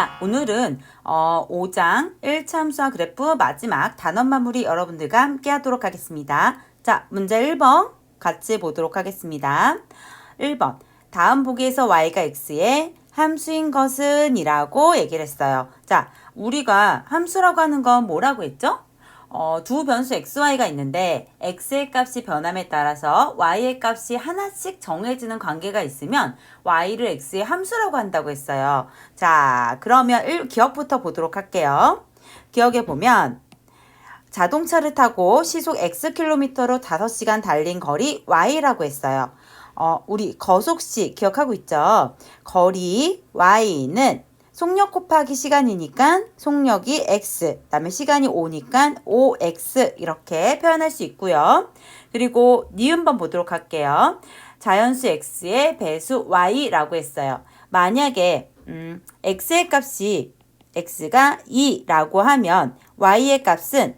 자, 오늘은 5장 1차 함수와 그래프 마지막 단원 마무리 여러분들과 함께 하도록 하겠습니다. 자, 문제 1번 같이 보도록 하겠습니다. 1번, 다음 보기에서 y가 x의 함수인 것은 이라고 얘기를 했어요. 자, 우리가 함수라고 하는 건 뭐라고 했죠? 두 변수 xy가 있는데 x의 값이 변함에 따라서 y의 값이 하나씩 정해지는 관계가 있으면 y를 x의 함수라고 한다고 했어요. 자, 그러면 기억부터 보도록 할게요. 기억에 보면 자동차를 타고 시속 xkm로 5시간 달린 거리 y라고 했어요. 우리 거속시 기억하고 있죠? 거리 y는 속력 곱하기 시간이니까 속력이 x, 그다음에 시간이 5니까 5x 이렇게 표현할 수 있고요. 그리고 니은번 보도록 할게요. 자연수 x의 배수 y라고 했어요. 만약에 x의 값이 x가 2라고 하면 y의 값은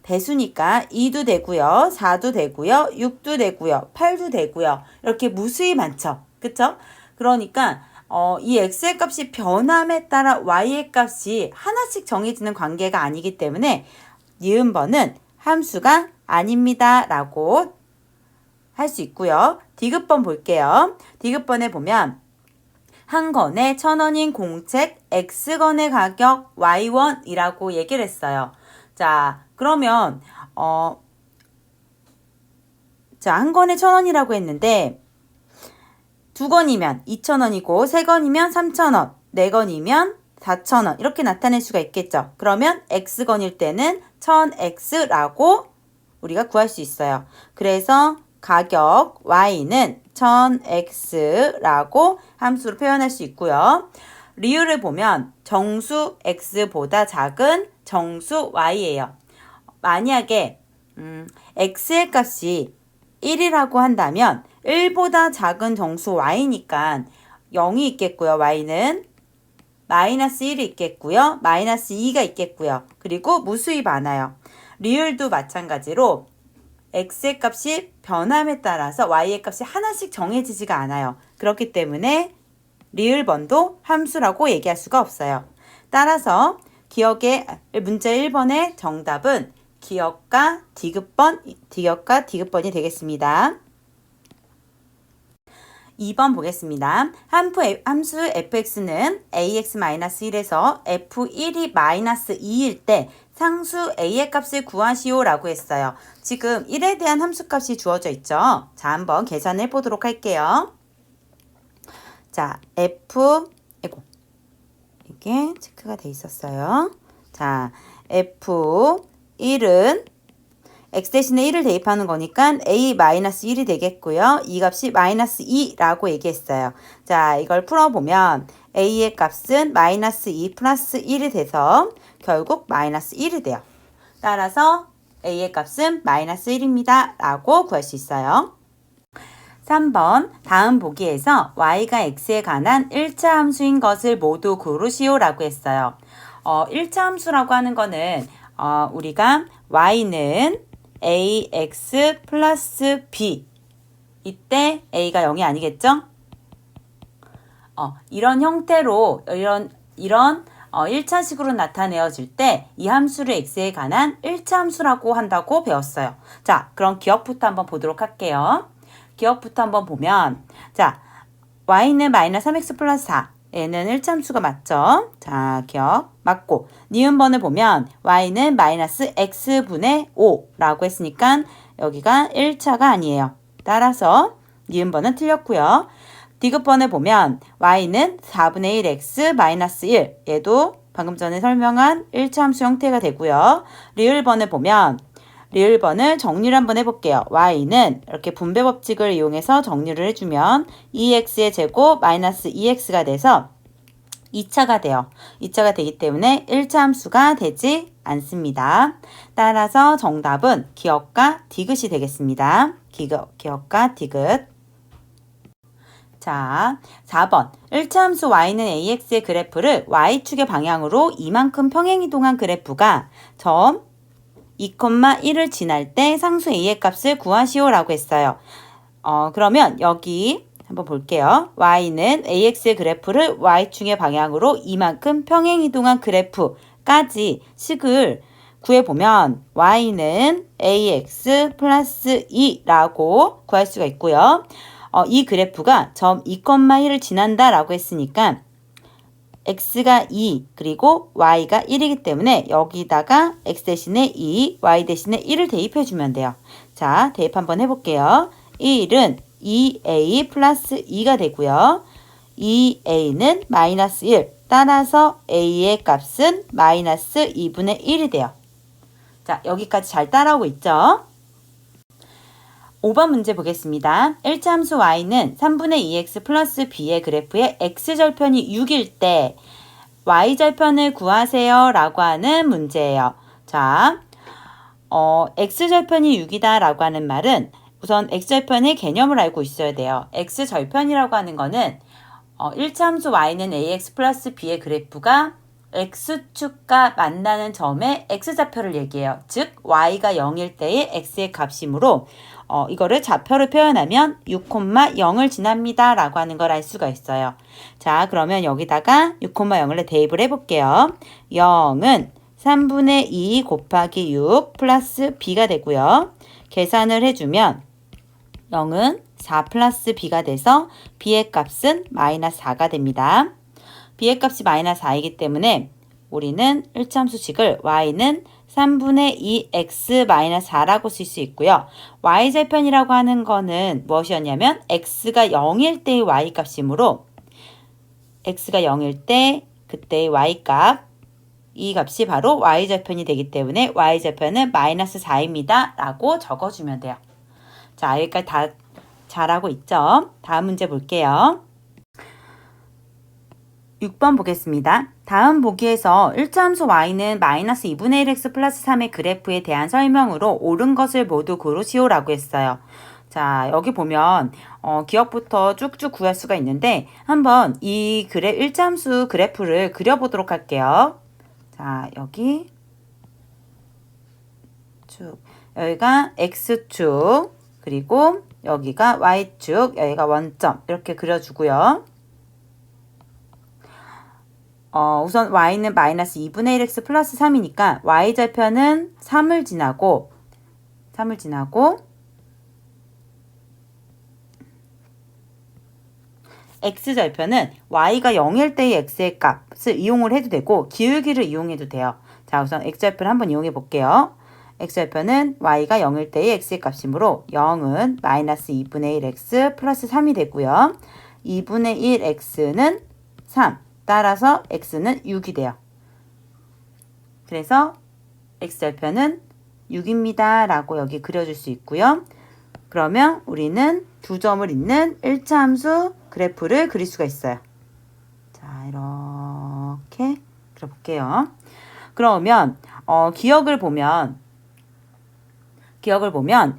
배수니까 2도 되고요. 4도 되고요. 6도 되고요. 8도 되고요. 이렇게 무수히 많죠. 그쵸? 그러니까 이 x의 값이 변함에 따라 y의 값이 하나씩 정해지는 관계가 아니기 때문에 니은번은 함수가 아닙니다 라고 할 수 있고요. 디귿번 볼게요. 디귿번에 보면 한 권에 1,000원인 공책 x건의 가격 y1이라고 얘기를 했어요. 자, 그러면 한 권에 1,000원이라고 했는데 두 권이면 2,000원이고 세 권이면 3,000원, 네 권이면 4,000원 이렇게 나타낼 수가 있겠죠. 그러면 x건일 때는 1000x라고 우리가 구할 수 있어요. 그래서 가격 y는 1000x라고 함수로 표현할 수 있고요. 리을을 보면 정수 x보다 작은 정수 y예요. 만약에 x의 값이 1이라고 한다면 1보다 작은 정수 y니까 0이 있겠고요. y는 마이너스 1이 있겠고요. 마이너스 2가 있겠고요. 그리고 무수히 많아요. 리을도 마찬가지로 x의 값이 변함에 따라서 y의 값이 하나씩 정해지지가 않아요. 그렇기 때문에 리을번도 함수라고 얘기할 수가 없어요. 따라서 문제 1번의 정답은 기역과 디귿번이 되겠습니다. 2번 보겠습니다. 함수 fx는 ax-1에서 f1이 -2일 때 상수 a의 값을 구하시오 라고 했어요. 지금 1에 대한 함수값이 주어져 있죠. 자, 한번 계산해 보도록 할게요. 자, 이게 체크가 돼 있었어요. 자, f1은 x 대신에 1을 대입하는 거니까 a-1이 되겠고요. 이 값이 -2라고 얘기했어요. 자, 이걸 풀어보면 a의 값은 -2 플러스 1이 돼서 결국 -1이 돼요. 따라서 a의 값은 -1입니다. 라고 구할 수 있어요. 3번 다음 보기에서 y가 x에 관한 1차 함수인 것을 모두 고르시오 라고 했어요. 1차 함수라고 하는 거는 우리가 y는 ax 플러스 b 이때 a가 0이 아니겠죠? 이런 형태로 이런 1차식으로 나타내어질 때 이 함수를 x에 관한 1차 함수라고 한다고 배웠어요. 자, 그럼 기억부터 한번 보도록 할게요. 기억부터 한번 보면 자, y는 -3x 플러스 4 얘는 1차 함수가 맞죠? 자, 기억 맞고 니은번을 보면 y는 -x분의 5라고 했으니까 여기가 1차가 아니에요. 따라서 니은번은 틀렸고요. 디귿번을 보면 y는 4분의 1x -1 얘도 방금 전에 설명한 1차 함수 형태가 되고요. 리을번을 보면 리을번을 정리를 한번 해볼게요. y는 이렇게 분배 법칙을 이용해서 정리를 해주면 2x의 제곱 마이너스 2x가 돼서 2차가 돼요. 2차가 되기 때문에 1차 함수가 되지 않습니다. 따라서 정답은 기역과 디귿이 되겠습니다. 기역과 디귿. 자, 4번 1차 함수 y는 ax의 그래프를 y축의 방향으로 이만큼 평행이동한 그래프가 점 2,1을 지날 때 상수 a의 값을 구하시오 라고 했어요. 그러면 여기 한번 볼게요. y는 ax의 그래프를 y축의 방향으로 이만큼 평행 이동한 그래프까지 식을 구해보면 y는 ax 플러스 2라고 구할 수가 있고요. 이 그래프가 점 2,1을 지난다라고 했으니까 x가 2 그리고 y가 1이기 때문에 여기다가 x 대신에 2, y 대신에 1을 대입해주면 돼요. 자, 대입 한번 해볼게요. 1은 2a 플러스 2가 되고요. 2a는 마이너스 1, 따라서 a의 값은 마이너스 2분의 1이 돼요. 자, 여기까지 잘 따라오고 있죠? 5번 문제 보겠습니다. 1차 함수 y는 3분의 2x 플러스 b의 그래프의 x절편이 6일 때 y절편을 구하세요 라고 하는 문제예요. 자, x절편이 6이다 라고 하는 말은 우선 x절편의 개념을 알고 있어야 돼요. x절편이라고 하는 거는 1차 함수 y는 ax 플러스 b의 그래프가 x축과 만나는 점의 x좌표를 얘기해요. 즉 y가 0일 때의 x의 값이므로 이거를 좌표로 표현하면 6,0을 지납니다 라고 하는 걸 알 수가 있어요. 자, 그러면 여기다가 6,0을 대입을 해볼게요. 0은 3분의 2 곱하기 6 플러스 b가 되고요. 계산을 해주면 0은 4 플러스 b가 돼서 b의 값은 마이너스 4가 됩니다. b의 값이 마이너스 4이기 때문에 우리는 1차 함수식을 y는 3분의 2x 마이너스 4라고 쓸 수 있고요. y절편이라고 하는 거는 무엇이었냐면 x가 0일 때의 y 값이므로 x가 0일 때 그때의 y 값, 이 값이 바로 y절편이 되기 때문에 y절편은 마이너스 4입니다 라고 적어주면 돼요. 자, 여기까지 다 잘하고 있죠? 다음 문제 볼게요. 6번 보겠습니다. 다음 보기에서 1차 함수 y는 마이너스 2분의 1x 플러스 3의 그래프에 대한 설명으로 옳은 것을 모두 고르시오 라고 했어요. 자, 여기 보면 기억부터 쭉쭉 구할 수가 있는데 한번 이 1차 함수 그래프를 그려보도록 할게요. 자, 여기 쭉 여기가 x축 그리고 여기가 y축 여기가 원점 이렇게 그려주고요. 우선 y는 마이너스 2분의 1x 플러스 3이니까 y절편은 3을 지나고 x절편은 y가 0일 때의 x의 값을 이용을 해도 되고 기울기를 이용해도 돼요. 자, 우선 x절편 한번 이용해 볼게요. x절편은 y가 0일 때의 x의 값이므로 0은 마이너스 2분의 1x 플러스 3이 되고요. 2분의 1x는 3. 따라서 x는 6이 돼요. 그래서 x절편은 6입니다 라고 여기 그려줄 수 있고요. 그러면 우리는 두 점을 잇는 1차 함수 그래프를 그릴 수가 있어요. 자, 이렇게 그려볼게요. 그러면 기억을 보면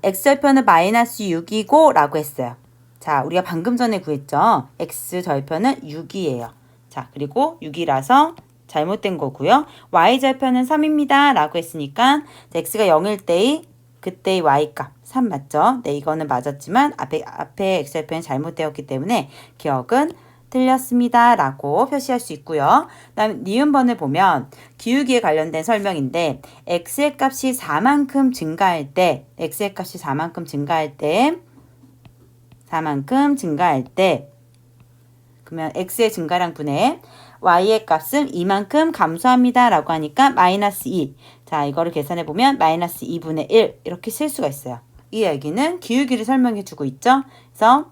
x절편은 마이너스 6이고 라고 했어요. 자, 우리가 방금 전에 구했죠. x절편은 6이에요. 자, 그리고 6이라서 잘못된 거고요. y절편은 3입니다 라고 했으니까 x가 0일 때의 그때의 y값 3 맞죠? 네, 이거는 맞았지만 앞에 x절편이 잘못되었기 때문에 기억은 틀렸습니다 라고 표시할 수 있고요. 다음 니은번을 보면 기울기에 관련된 설명인데 x의 값이 4만큼 증가할 때 그러면 x의 증가량 분의 y의 값은 이만큼 감소합니다 라고 하니까 마이너스 2. 자, 이거를 계산해 보면 마이너스 2분의 1 이렇게 쓸 수가 있어요. 이 얘기는 기울기를 설명해 주고 있죠. 그래서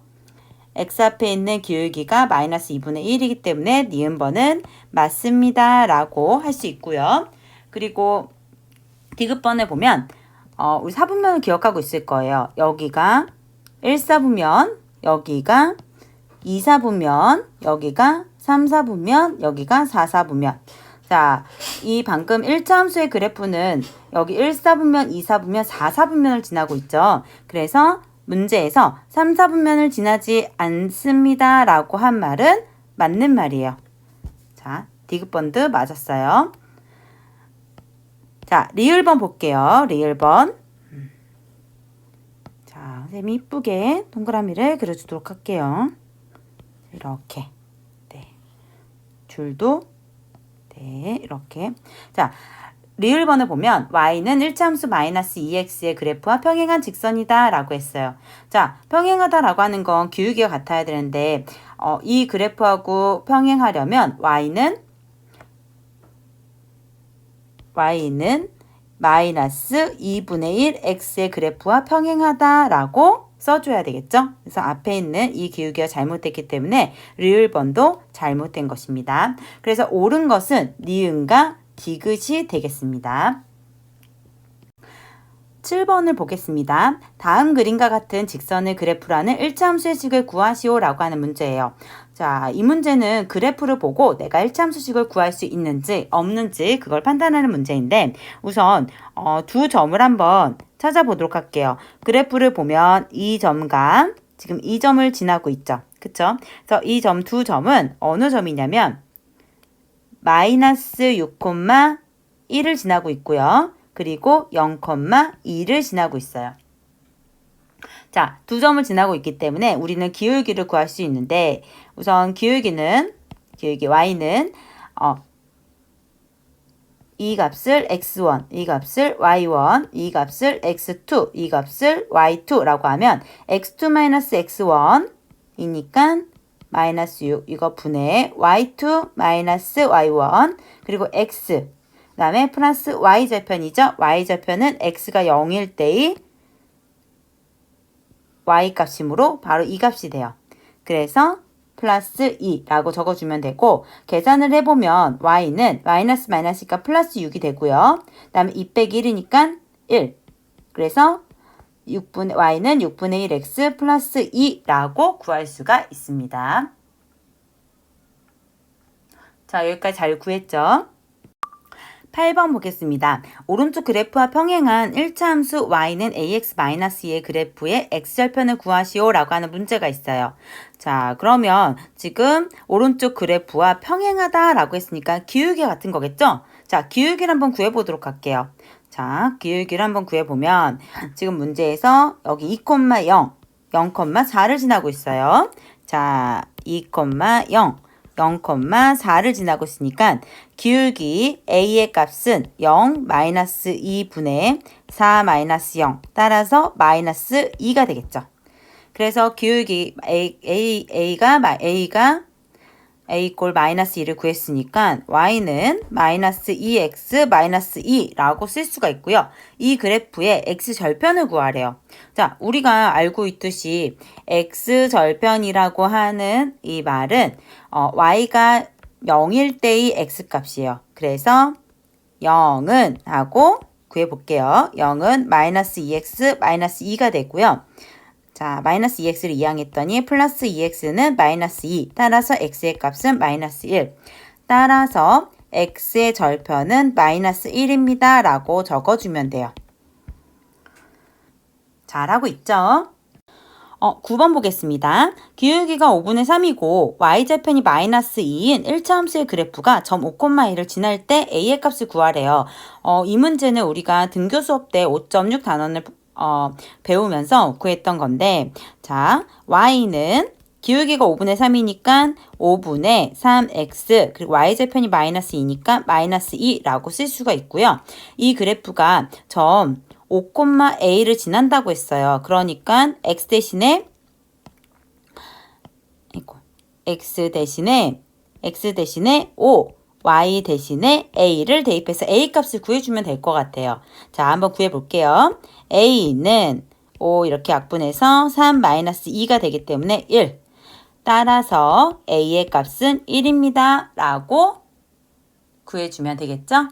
x 앞에 있는 기울기가 마이너스 2분의 1이기 때문에 니은번은 맞습니다 라고 할 수 있고요. 그리고 디귿번에 보면 우리 사분면을 기억하고 있을 거예요. 여기가 1사분면, 여기가 2사분면, 여기가 3사분면, 여기가 4사분면. 자, 이 방금 1차 함수의 그래프는 여기 1사분면, 2사분면, 4사분면을 지나고 있죠. 그래서 문제에서 3사분면을 지나지 않습니다 라고 한 말은 맞는 말이에요. 자, 디귿번도 맞았어요. 자, 리을번 볼게요. 리을번. 자, 선생님이 이쁘게 동그라미를 그려주도록 할게요. 이렇게. 네. 줄도 네, 이렇게. 자, 리을번을 보면 y는 1차함수 마이너스 2x의 그래프와 평행한 직선이다 라고 했어요. 자, 평행하다 라고 하는 건 기울기가 같아야 되는데 이 그래프하고 평행하려면 y는 마이너스 2분의 1 x의 그래프와 평행하다 라고 써줘야 되겠죠? 그래서 앞에 있는 이 기울기가 잘못됐기 때문에 리을번도 잘못된 것입니다. 그래서 옳은 것은 니은과 디귿이 되겠습니다. 7번을 보겠습니다. 다음 그림과 같은 직선의 그래프라는 1차함수의 식을 구하시오 라고 하는 문제예요. 자, 이 문제는 그래프를 보고 내가 1차함수식을 구할 수 있는지 없는지 그걸 판단하는 문제인데 우선 두 점을 한번 찾아보도록 할게요. 그래프를 보면 이 점과 지금 이 점을 지나고 있죠. 그쵸? 그래서 이 두 점은 어느 점이냐면 마이너스 6,1을 지나고 있고요. 그리고 0,2를 지나고 있어요. 자, 두 점을 지나고 있기 때문에 우리는 기울기를 구할 수 있는데 우선 기울기 y는 이 값을 x1, 이 값을 y1, 이 값을 x2, 이 값을 y2라고 하면 x2-x1이니까 마이너스 6 이거 분해 y2 마이너스 y1 그리고 x 그 다음에 플러스 y절편이죠. y절편은 x가 0일 때의 y값이므로 바로 이 값이 돼요. 그래서 플러스 2라고 적어주면 되고 계산을 해보면 y는 마이너스니까 플러스 6이 되고요. 그 다음에 2 빼기 1이니까 1. 그래서 y는 6분의 1x 플러스 2라고 구할 수가 있습니다. 자, 여기까지 잘 구했죠? 8번 보겠습니다. 오른쪽 그래프와 평행한 1차함수 y는 ax-2의 그래프의 x절편을 구하시오 라고 하는 문제가 있어요. 자, 그러면 지금 오른쪽 그래프와 평행하다 라고 했으니까 기울기 같은 거겠죠? 자, 기울기를 한번 구해보도록 할게요. 자, 기울기를 한번 구해보면 지금 문제에서 여기 2,0, 0,4를 지나고 있어요. 자, 2,0 0,4를 지나고 있으니까 기울기 A의 값은 0, 마이너스 2분의 4 마이너스 0 따라서 마이너스 2가 되겠죠. 그래서 기울기 A가 A 꼴 마이너스 2를 구했으니까 Y는 마이너스 2x 마이너스 2라고 쓸 수가 있고요. 이 그래프의 X절편을 구하래요. 자, 우리가 알고 있듯이 X절편이라고 하는 이 말은 Y가 0일 때의 X값이에요. 그래서 0은 하고 구해볼게요. 0은 마이너스 2x 마이너스 2가 되고요. 자, 마이너스 2x를 이항했더니 플러스 2x는 마이너스 2. 따라서 x의 값은 마이너스 1. 따라서 x의 절편은 마이너스 1입니다. 라고 적어주면 돼요. 잘하고 있죠? 9번 보겠습니다. 기울기가 5분의 3이고 y절편이 마이너스 2인 1차함수의 그래프가 점 5,1을 지날 때 a의 값을 구하래요. 이 문제는 우리가 등교 수업 때 5.6 단원을 배우면서 구했던 건데 자, y는 기울기가 5분의 3이니까 5분의 3x 그리고 y절편이 마이너스 2니까 마이너스 2라고 쓸 수가 있고요. 이 그래프가 점 5,a를 지난다고 했어요. 그러니까 x 대신에 x 대신에 5 y 대신에 a를 대입해서 a 값을 구해주면 될 것 같아요. 자, 한번 구해볼게요. a는 5 이렇게 약분해서 3 마이너스 2가 되기 때문에 1. 따라서 a의 값은 1입니다. 라고 구해주면 되겠죠?